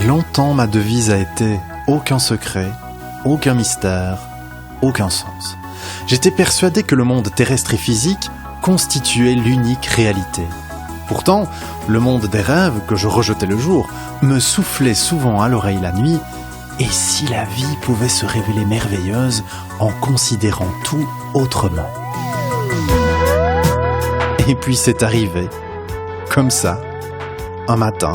Longtemps, ma devise a été « aucun secret, aucun mystère, aucun sens ». J'étais persuadé que le monde terrestre et physique constituait l'unique réalité. Pourtant, le monde des rêves que je rejetais le jour me soufflait souvent à l'oreille la nuit. Et si la vie pouvait se révéler merveilleuse en considérant tout autrement? Et puis c'est arrivé, comme ça, un matin.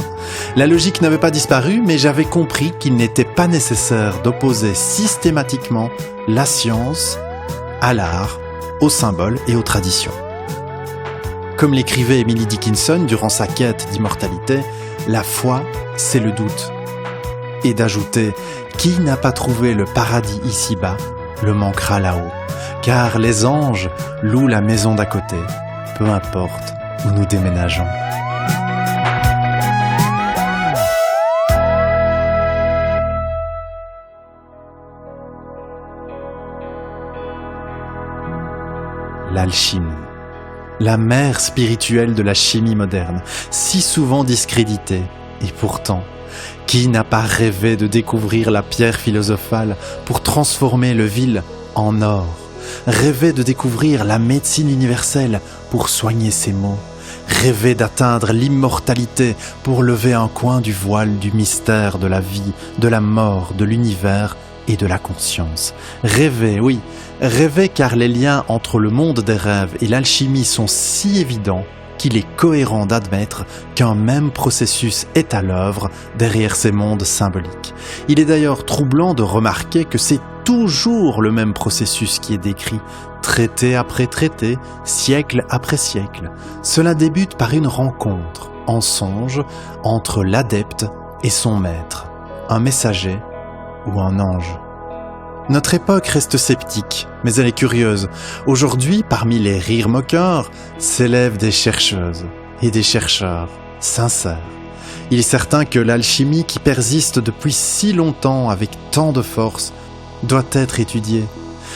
La logique n'avait pas disparu, mais j'avais compris qu'il n'était pas nécessaire d'opposer systématiquement la science à l'art, aux symboles et aux traditions. Comme l'écrivait Emily Dickinson durant sa quête d'immortalité, la foi, c'est le doute. Et d'ajouter « Qui n'a pas trouvé le paradis ici-bas, le manquera là-haut, car les anges louent la maison d'à côté, peu importe où nous déménageons. » L'alchimie, la mère spirituelle de la chimie moderne, si souvent discréditée, et pourtant, qui n'a pas rêvé de découvrir la pierre philosophale pour transformer le vil en or, rêvé de découvrir la médecine universelle pour soigner ses maux, rêvé d'atteindre l'immortalité pour lever un coin du voile du mystère de la vie, de la mort, de l'univers et de la conscience. Rêver, oui, rêver car les liens entre le monde des rêves et l'alchimie sont si évidents qu'il est cohérent d'admettre qu'un même processus est à l'œuvre derrière ces mondes symboliques. Il est d'ailleurs troublant de remarquer que c'est toujours le même processus qui est décrit, traité après traité, siècle après siècle. Cela débute par une rencontre, en songe, entre l'adepte et son maître, un messager ou un ange. Notre époque reste sceptique, mais elle est curieuse. Aujourd'hui, parmi les rires moqueurs, s'élèvent des chercheuses et des chercheurs sincères. Il est certain que l'alchimie qui persiste depuis si longtemps avec tant de force doit être étudiée.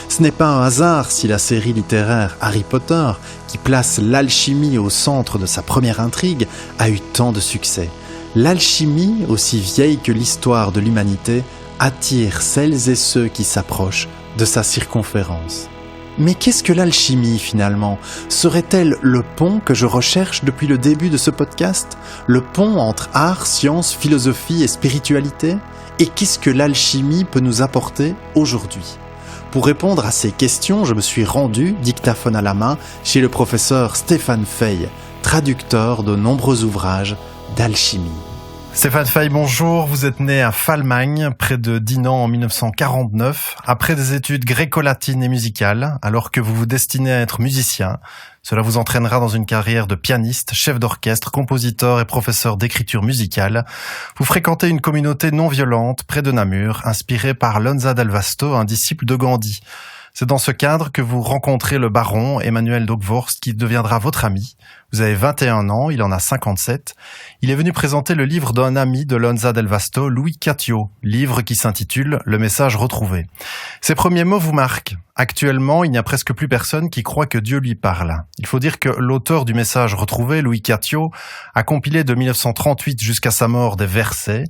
Ce n'est pas un hasard si la série littéraire Harry Potter, qui place l'alchimie au centre de sa première intrigue, a eu tant de succès. L'alchimie, aussi vieille que l'histoire de l'humanité, attire celles et ceux qui s'approchent de sa circonférence. Mais qu'est-ce que l'alchimie finalement? Serait-elle le pont que je recherche depuis le début de ce podcast? Le pont entre art, science, philosophie et spiritualité? Et qu'est-ce que l'alchimie peut nous apporter aujourd'hui? Pour répondre à ces questions, je me suis rendu, dictaphone à la main, chez le professeur Stéphane Fey, traducteur de nombreux ouvrages d'alchimie. Stéphane Fey, bonjour. Vous êtes né à Falmagne, près de Dinan en 1949, après des études gréco-latines et musicales, alors que vous vous destinez à être musicien. Cela vous entraînera dans une carrière de pianiste, chef d'orchestre, compositeur et professeur d'écriture musicale. Vous fréquentez une communauté non violente près de Namur, inspirée par Lonza del Vasto, un disciple de Gandhi. C'est dans ce cadre que vous rencontrez le baron Emmanuel d'Haugvorst qui deviendra votre ami. Vous avez 21 ans, il en a 57. Il est venu présenter le livre d'un ami de Lonza del Vasto, Louis Catio, livre qui s'intitule « Le message retrouvé ». Ces premiers mots vous marquent. Actuellement, il n'y a presque plus personne qui croit que Dieu lui parle. Il faut dire que l'auteur du message retrouvé, Louis Catio, a compilé de 1938 jusqu'à sa mort des versets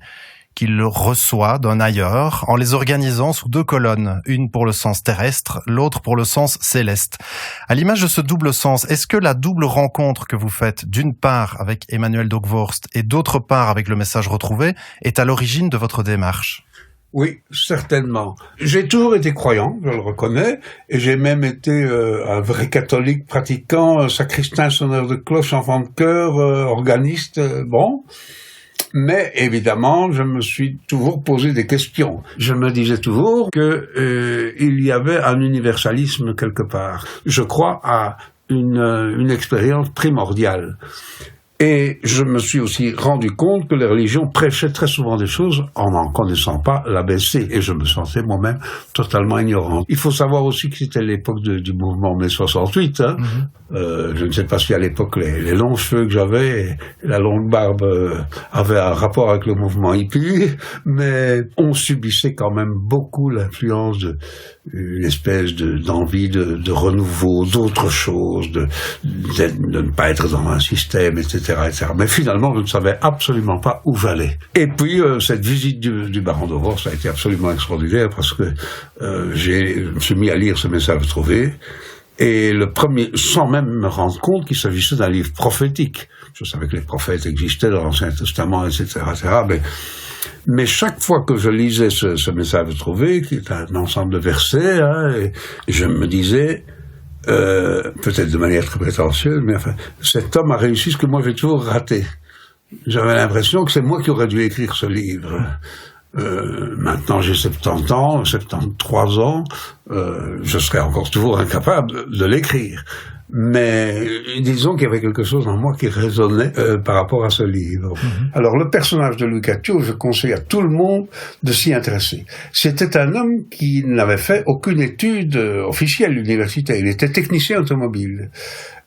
qu'il reçoit d'un ailleurs en les organisant sous deux colonnes, une pour le sens terrestre, l'autre pour le sens céleste. À l'image de ce double sens, est-ce que la double rencontre que vous faites d'une part avec Emmanuel d'Haugvorst et d'autre part avec le message retrouvé est à l'origine de votre démarche? Oui, certainement. J'ai toujours été croyant, je le reconnais, et j'ai même été un vrai catholique pratiquant, sacristain, sonneur de cloche, enfant de chœur, organiste, bon. Mais évidemment, je me suis toujours posé des questions. Je me disais toujours que il y avait un universalisme quelque part. Je crois à une expérience primordiale. Et je me suis aussi rendu compte que les religions prêchaient très souvent des choses en n'en connaissant pas l'ABC. Et je me sentais moi-même totalement ignorant. Il faut savoir aussi que c'était l'époque du mouvement mai 68. Hein. Je ne sais pas si à l'époque les longs cheveux que j'avais et la longue barbe avaient un rapport avec le mouvement hippie, mais on subissait quand même beaucoup l'influence d'une espèce d'envie de renouveau, d'autres choses, de ne pas être dans un système, etc. etc. Mais finalement, je ne savais absolument pas où j'allais. Et puis, cette visite du baron de Worst a été absolument extraordinaire parce que je me suis mis à lire ce message trouvé. Et le premier, sans même me rendre compte qu'il s'agissait d'un livre prophétique. Je savais que les prophètes existaient dans l'Ancien Testament, etc., mais chaque fois que je lisais ce message trouvé, qui est un ensemble de versets, et je me disais, peut-être de manière très prétentieuse, mais enfin, cet homme a réussi ce que moi j'ai toujours raté. J'avais l'impression que c'est moi qui aurais dû écrire ce livre. Maintenant j'ai 70 ans, 73 ans, je serais encore toujours incapable de l'écrire. Mais disons qu'il y avait quelque chose en moi qui résonnait par rapport à ce livre. Alors le personnage de Louis Cattiot, je conseille à tout le monde de s'y intéresser. C'était un homme qui n'avait fait aucune étude officielle universitaire, il était technicien automobile.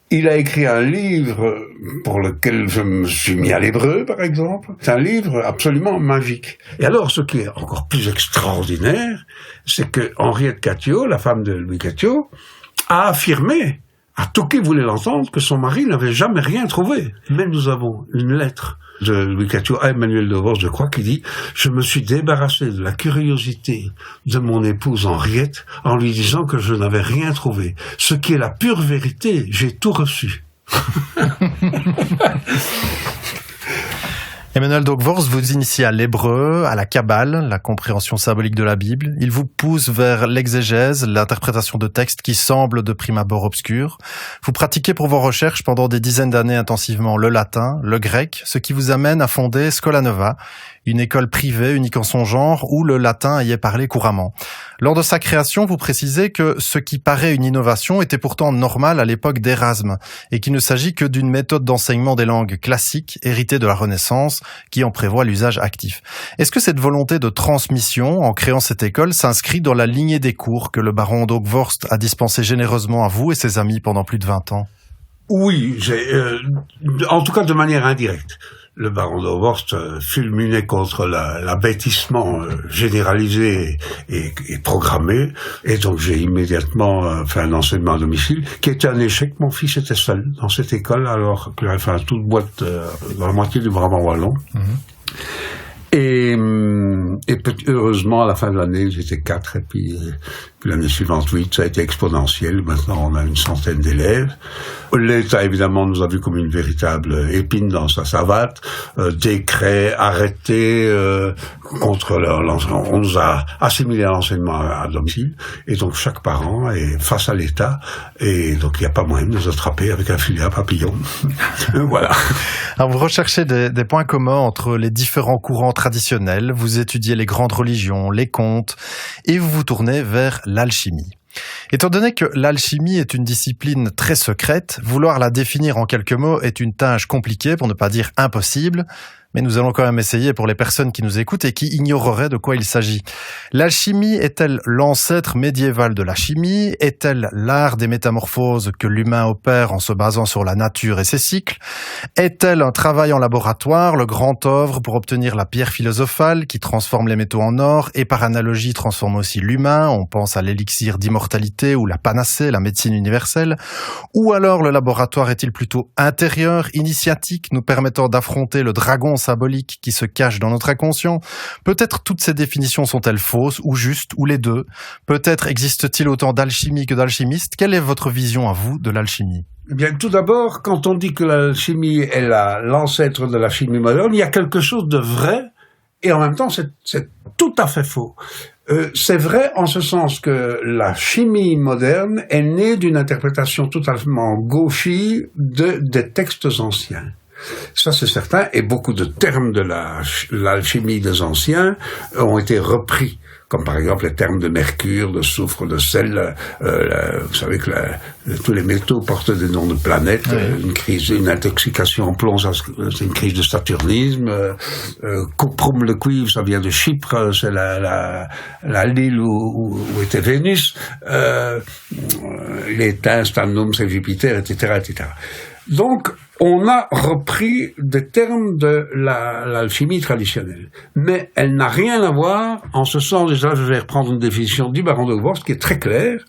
Il a écrit un livre pour lequel je me suis mis à l'hébreu, par exemple. C'est un livre absolument magique. Et alors, ce qui est encore plus extraordinaire, c'est que Henriette Cattiot, la femme de Louis Cattiot, a affirmé, à tout qui voulait l'entendre, que son mari n'avait jamais rien trouvé. Mais nous avons une lettre de Louis Cattiot à Emmanuel de Worst, je crois, qui dit « Je me suis débarrassé de la curiosité de mon épouse Henriette en lui disant que je n'avais rien trouvé. Ce qui est la pure vérité, j'ai tout reçu. » Emmanuel de Worst vous initie à l'hébreu, à la Kabbale, la compréhension symbolique de la Bible. Il vous pousse vers l'exégèse, l'interprétation de textes qui semblent de prime abord obscurs. Vous pratiquez pour vos recherches pendant des dizaines d'années intensivement le latin, le grec, ce qui vous amène à fonder Scola Nova, une école privée unique en son genre où le latin y est parlé couramment. Lors de sa création, vous précisez que ce qui paraît une innovation était pourtant normal à l'époque d'Erasme et qu'il ne s'agit que d'une méthode d'enseignement des langues classiques héritée de la Renaissance qui en prévoit l'usage actif. Est-ce que cette volonté de transmission en créant cette école s'inscrit dans la lignée des cours que le baron de Worst a dispensé généreusement à vous et ses amis pendant plus de 20 ans? Oui, en tout cas de manière indirecte. Le baron de Worst fulminait contre l'abêtissement généralisé et programmé, et donc j'ai immédiatement fait un enseignement à domicile, qui était un échec. Mon fils était seul dans cette école, alors qu'il avait fait un toute boîte dans la moitié du Brabant wallon. Et heureusement, à la fin de l'année, j'étais 4, et puis l'année suivante 8, ça a été exponentiel. Maintenant, on a une centaine d'élèves. L'État, évidemment, nous a vu comme une véritable épine dans sa savate. Décret, arrêté, contre l'enseignement. On nous a assimilé à l'enseignement à domicile. Et donc, chaque parent est face à l'État. Et donc, il n'y a pas moyen de nous attraper avec un filet à papillon. Voilà. Alors, vous recherchez des points communs entre les différents courants traditionnels. Vous étudiez les grandes religions, les contes, et vous vous tournez vers l'alchimie. Étant donné que l'alchimie est une discipline très secrète, vouloir la définir en quelques mots est une tâche compliquée, pour ne pas dire impossible. Mais nous allons quand même essayer pour les personnes qui nous écoutent et qui ignoreraient de quoi il s'agit. L'alchimie est-elle l'ancêtre médiéval de la chimie? Est-elle l'art des métamorphoses que l'humain opère en se basant sur la nature et ses cycles? Est-elle un travail en laboratoire, le grand œuvre pour obtenir la pierre philosophale qui transforme les métaux en or et par analogie transforme aussi l'humain? On pense à l'élixir d'immortalité ou la panacée, la médecine universelle. Ou alors le laboratoire est-il plutôt intérieur, initiatique, nous permettant d'affronter le dragon symbolique qui se cache dans notre inconscient? Peut-être toutes ces définitions sont-elles fausses ou justes ou les deux? Peut-être existe-t-il autant d'alchimie que d'alchimistes? Quelle est votre vision à vous de l'alchimie? Eh bien, tout d'abord, quand on dit que l'alchimie est l'ancêtre de la chimie moderne, il y a quelque chose de vrai et en même temps c'est tout à fait faux. C'est vrai en ce sens que la chimie moderne est née d'une interprétation totalement gauchie des textes anciens. Ça, c'est certain, et beaucoup de termes de l'alchimie des anciens ont été repris, comme par exemple les termes de mercure, de soufre, de sel. Vous savez que tous les métaux portent des noms de planètes. Oui. Une intoxication en plomb, c'est une crise de saturnisme. Cuprum, le cuivre, ça vient de Chypre, c'est l'île où était Vénus. L'étain, stannum, c'est Jupiter, etc., etc. Donc, on a repris des termes de l'alchimie traditionnelle. Mais elle n'a rien à voir, en ce sens, déjà, je vais reprendre une définition du baron de Worst qui est très claire.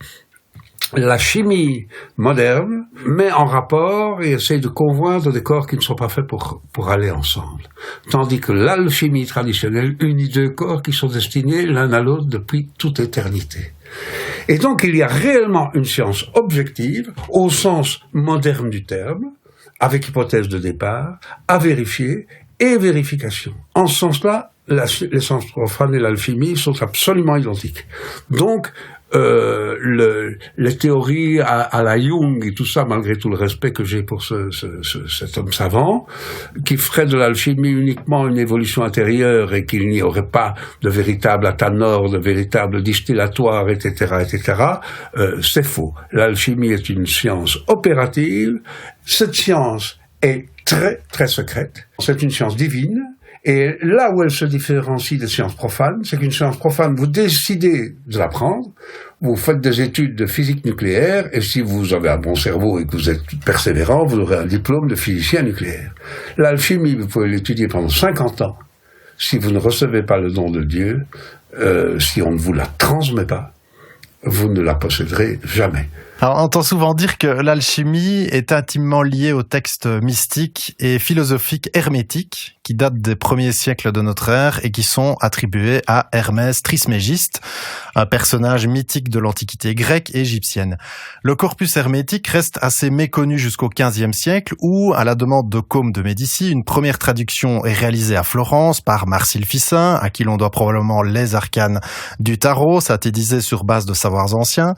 la chimie moderne met en rapport et essaie de conjoindre des corps qui ne sont pas faits pour aller ensemble. Tandis que l'alchimie traditionnelle unit deux corps qui sont destinés l'un à l'autre depuis toute éternité. Et donc il y a réellement une science objective, au sens moderne du terme, avec hypothèse de départ, à vérifier et vérification. En ce sens-là, les sciences profanes et l'alchimie sont absolument identiques. Donc, les théories à la Jung et tout ça, malgré tout le respect que j'ai pour cet homme savant, qui ferait de l'alchimie uniquement une évolution intérieure et qu'il n'y aurait pas de véritable athanor, de véritable distillatoire, etc., c'est faux. L'alchimie est une science opérative. Cette science est très, très secrète. C'est une science divine. Et là où elle se différencie des sciences profanes, c'est qu'une science profane, vous décidez de l'apprendre, vous faites des études de physique nucléaire, et si vous avez un bon cerveau et que vous êtes persévérant, vous aurez un diplôme de physicien nucléaire. L'alchimie, vous pouvez l'étudier pendant 50 ans. Si vous ne recevez pas le don de Dieu, si on ne vous la transmet pas, vous ne la posséderez jamais. Alors, on entend souvent dire que l'alchimie est intimement liée aux textes mystiques et philosophiques hermétiques qui datent des premiers siècles de notre ère et qui sont attribués à Hermès Trismégiste, un personnage mythique de l'Antiquité grecque et égyptienne. Le corpus hermétique reste assez méconnu jusqu'au XVe siècle où, à la demande de Côme de Médicis, une première traduction est réalisée à Florence par Marsile Ficin, à qui l'on doit probablement les arcanes du tarot, sathétisés sur base de savoirs anciens,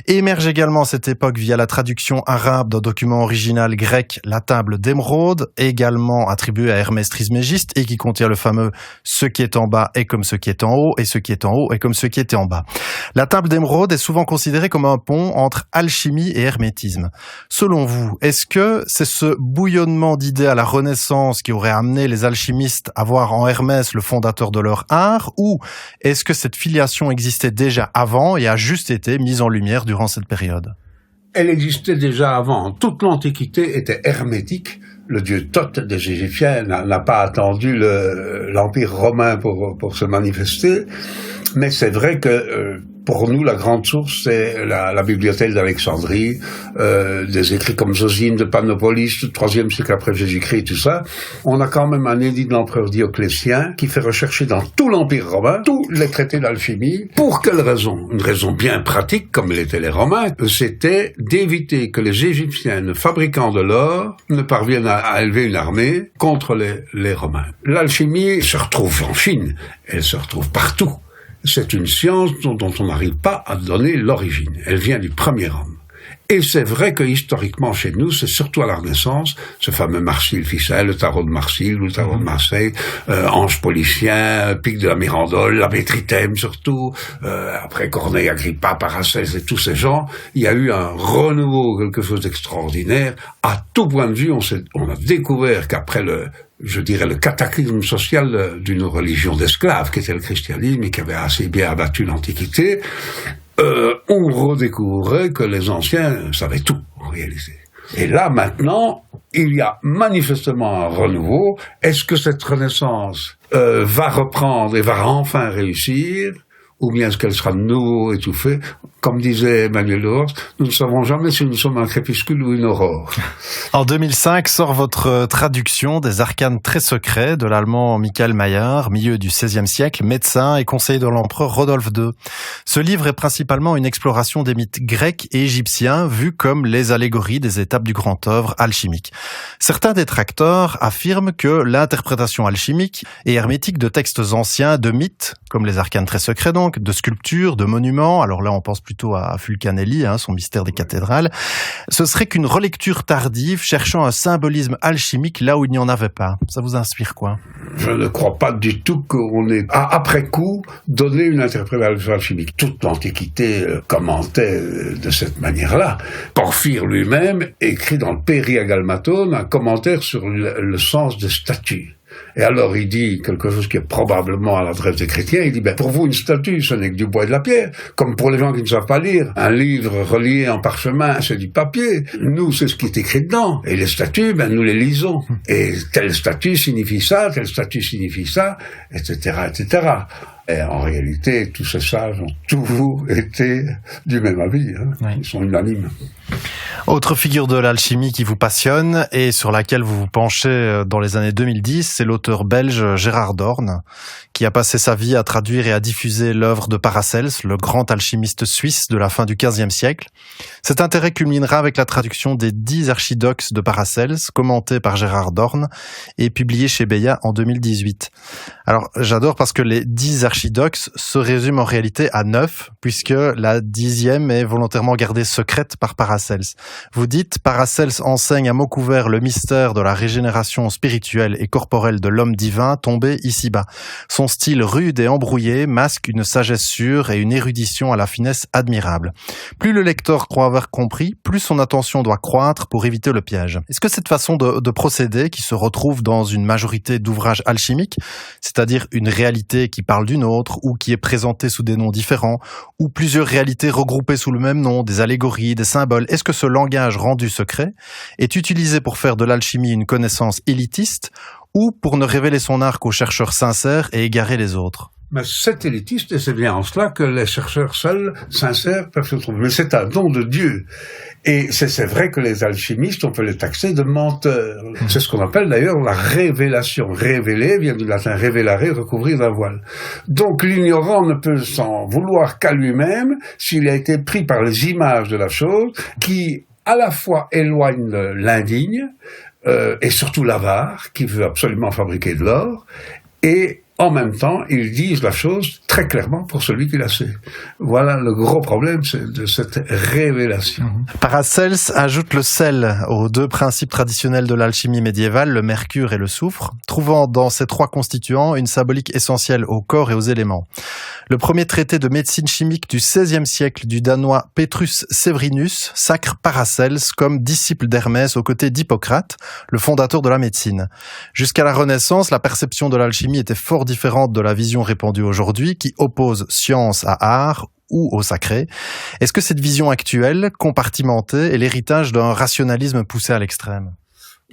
et émerge également cette époque via la traduction arabe d'un document original grec, la table d'émeraude, également attribuée à Hermès Trismégiste et qui contient le fameux « ce qui est en bas est comme ce qui est en haut et ce qui est en haut est comme ce qui est en bas ». La table d'émeraude est souvent considérée comme un pont entre alchimie et hermétisme. Selon vous, est-ce que c'est ce bouillonnement d'idées à la Renaissance qui aurait amené les alchimistes à voir en Hermès le fondateur de leur art, ou est-ce que cette filiation existait déjà avant et a juste été mise en lumière durant cette période ? Elle existait déjà avant. Toute l'Antiquité était hermétique. Le dieu Thoth des Égyptiens n'a pas attendu l'Empire romain pour se manifester. Mais c'est vrai que pour nous, la grande source, c'est la bibliothèque d'Alexandrie, des écrits comme Zosime de Panopolis, du IIIe siècle après Jésus-Christ, tout ça. On a quand même un édit de l'empereur Dioclétien qui fait rechercher dans tout l'Empire romain tous les traités d'alchimie. Pour quelle raison ? Une raison bien pratique, comme l'étaient les Romains, c'était d'éviter que les Égyptiens, ne fabriquant de l'or, ne parviennent à élever une armée contre les Romains. L'alchimie se retrouve en Chine, elle se retrouve partout. C'est une science dont on n'arrive pas à donner l'origine. Elle vient du premier homme. Et c'est vrai que historiquement chez nous, c'est surtout à la Renaissance, ce fameux Marsile Ficin, le tarot de Marsile ou le tarot de Marseille, Ange Policien, Pic de la Mirandole, l'abbé Trithème surtout, après Corneille Agrippa, Paracelse et tous ces gens, il y a eu un renouveau, quelque chose d'extraordinaire. À tout point de vue, on a découvert qu'après le cataclysme social d'une religion d'esclaves, qui était le christianisme et qui avait assez bien abattu l'Antiquité, on redécouvrait que les anciens savaient tout, en réalité. Et là, maintenant, il y a manifestement un renouveau. Est-ce que cette renaissance va reprendre et va enfin réussir ? Ou bien est-ce qu'elle sera de nouveau étouffée ? Comme disait Emmanuel Lehorst, nous ne savons jamais si nous sommes un crépuscule ou une aurore. En 2005 sort votre traduction des arcanes très secrets de l'allemand Michael Mayer, milieu du XVIe siècle, médecin et conseiller de l'empereur Rodolphe II. Ce livre est principalement une exploration des mythes grecs et égyptiens vus comme les allégories des étapes du grand œuvre alchimique. Certains détracteurs affirment que l'interprétation alchimique et hermétique de textes anciens, de mythes, comme les arcanes très secrets donc, de sculptures, de monuments, alors là on pense plutôt à Fulcanelli, son mystère des cathédrales, ce serait qu'une relecture tardive cherchant un symbolisme alchimique là où il n'y en avait pas. Ça vous inspire quoi ? Je ne crois pas du tout qu'on ait, après coup, donné une interprétation alchimique. Toute l'Antiquité commentait de cette manière-là. Porphyre lui-même écrit dans le Périagalmatone un commentaire sur le sens des statues. Et alors il dit quelque chose qui est probablement à l'adresse des chrétiens, il dit pour vous une statue ce n'est que du bois et de la pierre, comme pour les gens qui ne savent pas lire, un livre relié en parchemin c'est du papier, nous c'est ce qui est écrit dedans, et les statues nous les lisons, et telle statue signifie ça, telle statue signifie ça, etc., etc. Et en réalité, tous ces sages ont toujours été du même avis. Oui. Ils sont unanimes. Autre figure de l'alchimie qui vous passionne et sur laquelle vous vous penchez dans les années 2010, c'est l'auteur belge Gérard Dorn, qui a passé sa vie à traduire et à diffuser l'œuvre de Paracels, le grand alchimiste suisse de la fin du XVe siècle. Cet intérêt culminera avec la traduction des 10 archidoxes de Paracels, commentés par Gérard Dorn et publié chez Beya en 2018. Alors, j'adore parce que les 10 archidoxes se résument en réalité à 9, puisque la 10e est volontairement gardée secrète par Paracels. Vous dites, Paracels enseigne à mots couverts le mystère de la régénération spirituelle et corporelle de l'homme divin tombé ici-bas. Son style rude et embrouillé masque une sagesse sûre et une érudition à la finesse admirable. Plus le lecteur croit avoir compris, plus son attention doit croître pour éviter le piège. Est-ce que cette façon de procéder, qui se retrouve dans une majorité d'ouvrages alchimiques, c'est-à-dire une réalité qui parle d'une autre ou qui est présentée sous des noms différents, ou plusieurs réalités regroupées sous le même nom, des allégories, des symboles, est-ce que ce langage rendu secret est utilisé pour faire de l'alchimie une connaissance élitiste ou pour ne révéler son art qu'aux chercheurs sincères et égarer les autres? Mais c'est élitiste et c'est bien en cela que les chercheurs seuls, sincères, peuvent se trouver. Mais c'est un don de Dieu. Et c'est vrai que les alchimistes, on peut les taxer de menteurs. C'est ce qu'on appelle d'ailleurs la révélation. Révéler vient du latin révélare, recouvrir d'un voile. Donc l'ignorant ne peut s'en vouloir qu'à lui-même s'il a été pris par les images de la chose qui à la fois éloignent l'indigne et surtout l'avare qui veut absolument fabriquer de l'or et en même temps, ils disent la chose très clairement pour celui qui la sait. Voilà le gros problème de cette révélation. Paracels ajoute le sel aux 2 principes traditionnels de l'alchimie médiévale, le mercure et le soufre, trouvant dans ces 3 constituants une symbolique essentielle au corps et aux éléments. Le premier traité de médecine chimique du XVIe siècle du Danois Petrus Severinus sacre Paracels comme disciple d'Hermès aux côtés d'Hippocrate, le fondateur de la médecine. Jusqu'à la Renaissance, la perception de l'alchimie était fort différente de la vision répandue aujourd'hui qui oppose science à art ou au sacré. Est-ce que cette vision actuelle, compartimentée, est l'héritage d'un rationalisme poussé à l'extrême?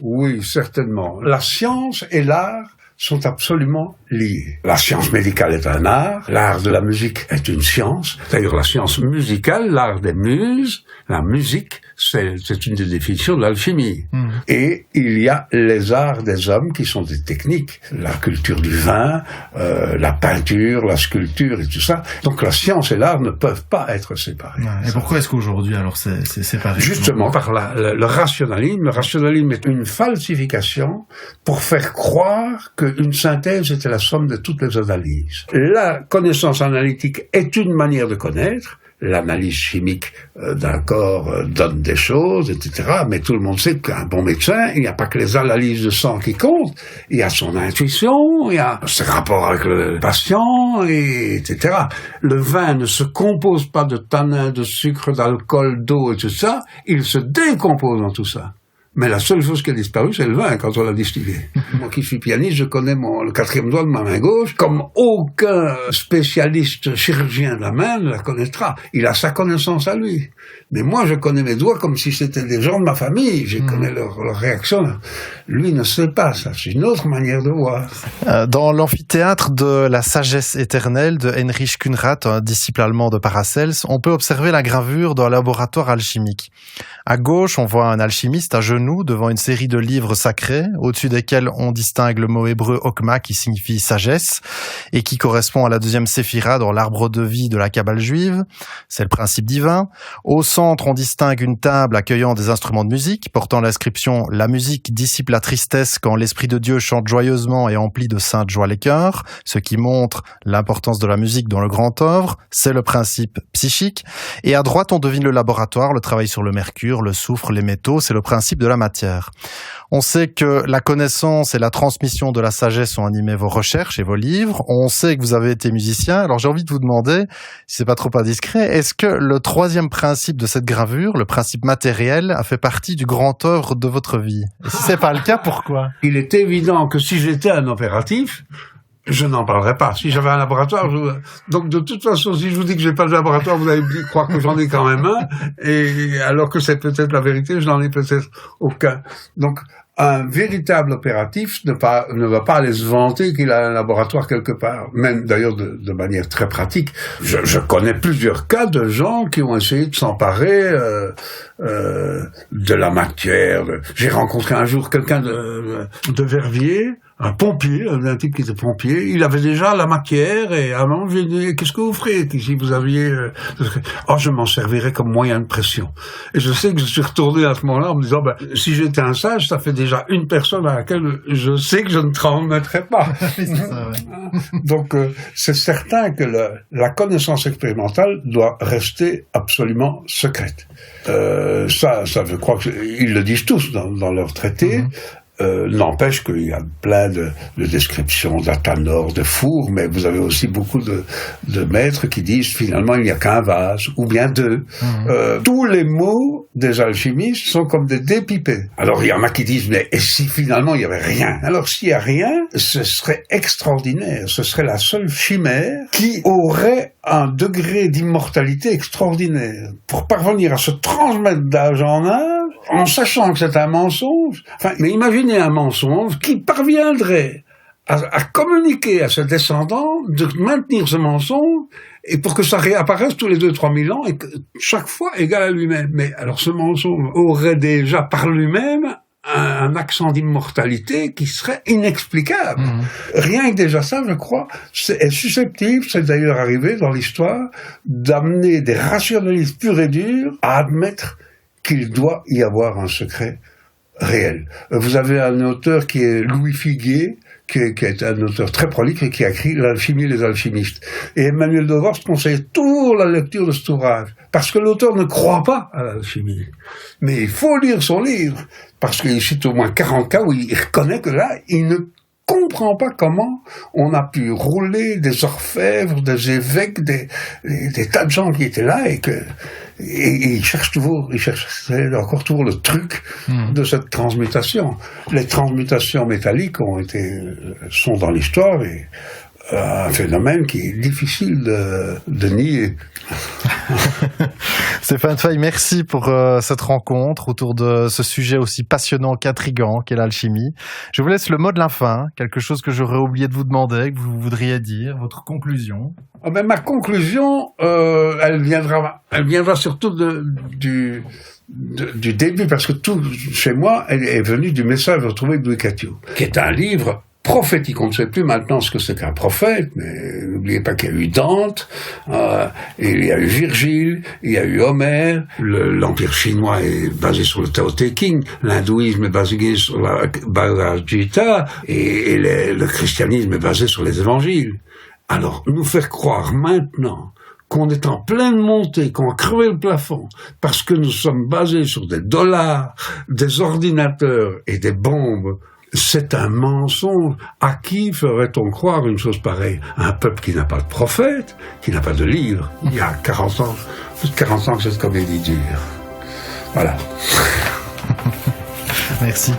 Oui, certainement. La science et l'art sont absolument liés. La science médicale est un art, l'art de la musique est une science. D'ailleurs, la science musicale, l'art des muses, la musique, c'est une des définitions de l'alchimie. Et il y a les arts des hommes qui sont des techniques. La culture du vin, la peinture, la sculpture et tout ça. Donc la science et l'art ne peuvent pas être séparés. Et pourquoi est-ce qu'aujourd'hui, alors, c'est séparé? Justement, par le rationalisme. Le rationalisme est une falsification pour faire croire qu'une synthèse était la somme de toutes les analyses. La connaissance analytique est une manière de connaître. L'analyse chimique d'un corps donne des choses, etc. Mais tout le monde sait qu'un bon médecin, il n'y a pas que les analyses de sang qui comptent. Il y a son intuition, il y a ses rapports avec le patient, etc. Le vin ne se compose pas de tanins, de sucre, d'alcool, d'eau et tout ça. Il se décompose dans tout ça. Mais la seule chose qui a disparu, c'est le vin quand on l'a distillé. Moi qui suis pianiste, je connais le 4e doigt de ma main gauche, comme aucun spécialiste chirurgien de la main ne la connaîtra. Il a sa connaissance à lui. Mais moi, je connais mes doigts comme si c'était des gens de ma famille. Je connais leur réaction. Lui ne sait pas ça. C'est une autre manière de voir. Dans l'amphithéâtre de la sagesse éternelle de Heinrich Kunrat, un disciple allemand de Paracels, on peut observer la gravure d'un laboratoire alchimique. À gauche, on voit un alchimiste à genoux devant une série de livres sacrés, au-dessus desquels on distingue le mot hébreu Okma qui signifie sagesse et qui correspond à la 2e séphira dans l'arbre de vie de la Kabbale juive. C'est le principe divin. Au centre, on distingue une table accueillant des instruments de musique, portant l'inscription « La musique dissipe la tristesse quand l'Esprit de Dieu chante joyeusement et emplit de sainte joie les cœurs », ce qui montre l'importance de la musique dans le grand œuvre. C'est le principe psychique. Et à droite, on devine le laboratoire, le travail sur le mercure, le soufre, les métaux, c'est le principe de la matière. On sait que la connaissance et la transmission de la sagesse ont animé vos recherches et vos livres. On sait que vous avez été musicien. Alors j'ai envie de vous demander, si c'est pas trop indiscret, est-ce que le 3e principe de cette gravure, le principe matériel, a fait partie du grand œuvre de votre vie? Et si c'est pas le cas, pourquoi? Il est évident que si j'étais un opératif, je n'en parlerai pas. Si j'avais un laboratoire, donc de toute façon, si je vous dis que j'ai pas de laboratoire, vous allez croire que j'en ai quand même un, et alors que c'est peut-être la vérité, je n'en ai peut-être aucun. Donc, un véritable opératif ne va pas aller se vanter qu'il a un laboratoire quelque part. Même d'ailleurs de manière très pratique. Je connais plusieurs cas de gens qui ont essayé de s'emparer de la matière. J'ai rencontré un jour quelqu'un de Verviers, un pompier, un type qui était pompier. Il avait déjà la matière et à un moment j'ai dit qu'est-ce que vous ferez si vous aviez je m'en servirais comme moyen de pression. Et je sais que je suis retourné à ce moment-là en me disant si j'étais un sage, ça fait déjà une personne à laquelle je sais que je ne transmettrais pas. C'est ça, ouais. Donc c'est certain que la connaissance expérimentale doit rester absolument secrète. Ça je crois qu'ils le disent tous dans leurs traités. N'empêche qu'il y a plein de descriptions d'Athanor, de fours, mais vous avez aussi beaucoup de maîtres qui disent finalement il n'y a qu'un vase, ou bien deux. Tous les mots des alchimistes sont comme des dés pipés. Alors il y en a qui disent mais et si finalement il n'y avait rien? Alors s'il n'y a rien, ce serait extraordinaire, ce serait la seule chimère qui aurait un degré d'immortalité extraordinaire. Pour parvenir à se transmettre d'âge en âge, en sachant que c'est un mensonge, mais imaginez un mensonge qui parviendrait à communiquer à ses descendants, de maintenir ce mensonge, et pour que ça réapparaisse tous les 2-3 000 ans, et que chaque fois égal à lui-même. Mais alors ce mensonge aurait déjà par lui-même un accent d'immortalité qui serait inexplicable. Rien que déjà ça, je crois, est susceptible, c'est d'ailleurs arrivé dans l'histoire, d'amener des rationalistes purs et durs à admettre qu'il doit y avoir un secret réel. Vous avez un auteur qui est Louis Figuier, qui est un auteur très prolixe et qui a écrit L'alchimie et les alchimistes. Et Emmanuel Dehorst conseille toujours la lecture de cet ouvrage, parce que l'auteur ne croit pas à l'alchimie. Mais il faut lire son livre, parce qu'il cite au moins 40 cas où il reconnaît que là, il ne comprend pas comment on a pu rouler des orfèvres, des évêques, des tas de gens qui étaient là et il cherche encore toujours le truc de cette transmutation. Les transmutations métalliques sont dans l'histoire et un phénomène qui est difficile de nier. Stéphane Fay, merci pour cette rencontre autour de ce sujet aussi passionnant qu'intriguant qu'est l'alchimie. Je vous laisse le mot de la fin, quelque chose que j'aurais oublié de vous demander, que vous voudriez dire, votre conclusion. Ma conclusion, elle viendra surtout du début, parce que tout chez moi est venu du Message retrouvé de Louis Catio, qui est un livre prophétique. On ne sait plus maintenant ce que c'est qu'un prophète, mais n'oubliez pas qu'il y a eu Dante, il y a eu Virgile, il y a eu Homère, l'Empire chinois est basé sur le Tao Te Ching, l'hindouisme est basé sur la Bhagavad Gita, et le christianisme est basé sur les évangiles. Alors, nous faire croire maintenant qu'on est en pleine montée, qu'on a crevé le plafond, parce que nous sommes basés sur des dollars, des ordinateurs et des bombes, c'est un mensonge. À qui ferait-on croire une chose pareille? Un peuple qui n'a pas de prophète, qui n'a pas de livre. Il y a 40 ans, plus de 40 ans que cette comédie dure. Voilà. Merci.